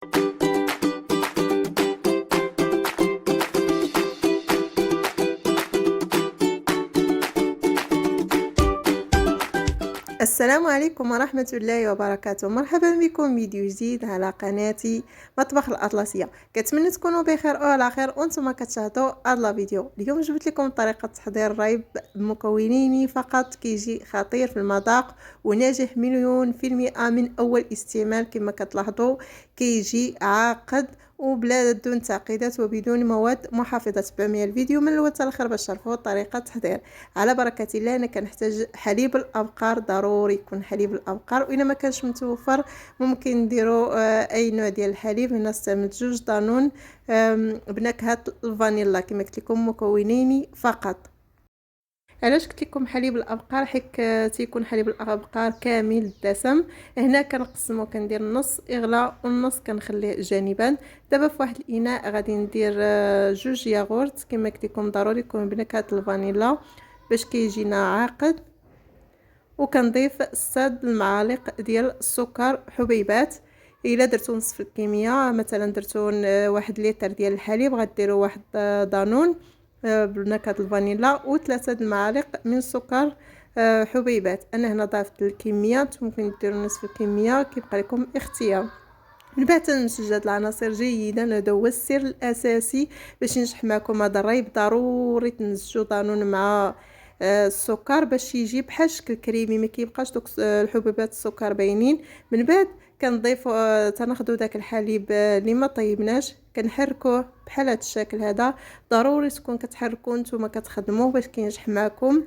السلام عليكم ورحمة الله وبركاته. مرحبا بكم فيديو جديد على قناتي مطبخ الأطلسية. كنتمنى تكونوا بخير وعلى خير وانتم كتشاهدوا هذا الفيديو. اليوم جبت لكم طريقة تحضير الريب بمكونين فقط، كيجي خطير في المذاق وناجح مليون في المئة من أول استعمال. كما كتلاحظوا كيجي عاقد وبلا دون تعقيدات وبدون مواد محافظة. تبعوا معايا الفيديو من الاول حتى الاخر باش تعرفوا طريقه التحضير. على بركه الله. انا كنحتاج حليب الابقار، ضروري يكون حليب الابقار، واذا ما كانش متوفر ممكن نديروا اي نوع ديال الحليب. هنا استعملت 2 دانون بنكهه الفانيلا. كما قلت لكم مكونين فقط. علاش قلت لكم حليب الابقار؟ حيت تيكون حليب الابقار كامل الدسم. هنا كنقسمو، كندير النص اغلى والنص كنخليه جانبا. دابا في واحد الاناء غادي ندير 2 ياغورت. كما قلت لكم ضروري يكون بنكهه الفانيلا باش كيجينا عاقد. وكنضيف 6 المعالق ديال السكر حبيبات. الا درتو نصف الكميه، مثلا درتو 1 لتر ديال الحليب، غديروا 1 دانون بنكهه الفانيلا و3 المعالق من السكر حبيبات. انا هنا ضافت الكميه، نتوما ممكن ديروا نصف الكميه، كيبقى لكم اختيار. من بعد تنمزج هاد العناصر جيدا، هذا هو السر الاساسي باش ينجح معكم هذا الريب. ضروري تنزجوا دانون مع السكر باش يجي بحال شكل كريمي، ما كيبقاش دوك الحبيبات السكر باينين. من بعد كنضيفوا تناخذوا داك الحليب اللي ما طيبناش، كنحركوه بحال هذا الشكل هذا. ضروري تكون كتحركوا نتوما كتخدموا باش كينجح معكم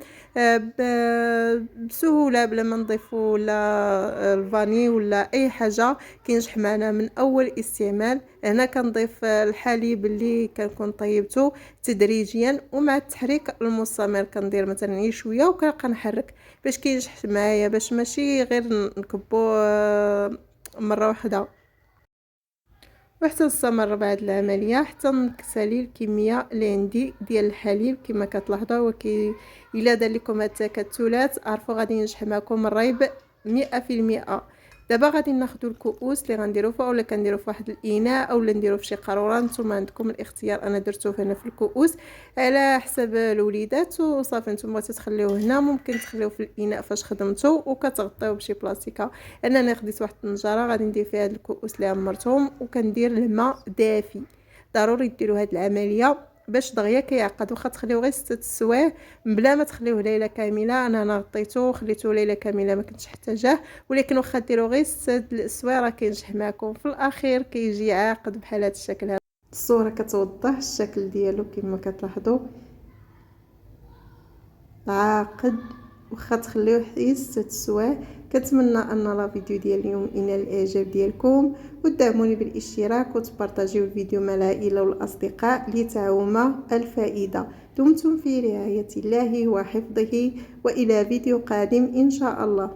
بسهوله، بلا ما نضيفوا لا الفاني ولا اي حاجه. كينجح معنا من اول استعمال. هنا كنضيف الحليب اللي كنكون طيبته تدريجيا، ومع التحريك المستمر كندير مثلا شويه وكنبقى نحرك باش كينجح معايا، باش ماشي غير نكبو مره واحده. وحتى نستمر بعد العمليه حتى نكسالي الكميه اللي عندي ديال الحليب. كما كتلاحظوا الا دار لكم هاد التكتلات عرفوا غادي ينجح معكم الريب 100%. دابا غادي ناخذوا الكؤوس اللي غنديروا فوق، ولا كنديروا في واحد الاناء اولا نديروا في شي قاروره، نتوما عندكم الاختيار. انا درتو هنا في الكؤوس على حسب الوليدات وصافي. نتوما تخليوه هنا، ممكن تخليوه في الاناء فاش خدمتو وكتغطيوه بشي بلاستيكه. انا خديت واحد الطنجره غادي ندير فيها هاد الكؤوس اللي عمرتهم، وكندير الماء دافي. ضروري ديروا هاد العمليه باش دغيا كيعقد. واخا تخليوه غير 6 سوايع بلا ما تخليوه ليله كامله. انا غطيته وخليته ليله كامله ما كنتش محتاجاه، ولكن واخا ديروا غير 6 سوايع راه كينجح معكم في الاخير كيجي عاقد بحال هذا الشكل هذا. الصوره كتوضح الشكل ديالو كما كتلاحظوا عاقد. واخا تخليوه حتى 6 سوايع. كنتمنى ان لا فيديو ديال اليوم ينال الاعجاب ديالكم، وتدعموني بالاشتراك وتبارطاجيو الفيديو مع العائله والاصدقاء لتعم الفائده. دمتم في رعايه الله وحفظه، والى فيديو قادم ان شاء الله.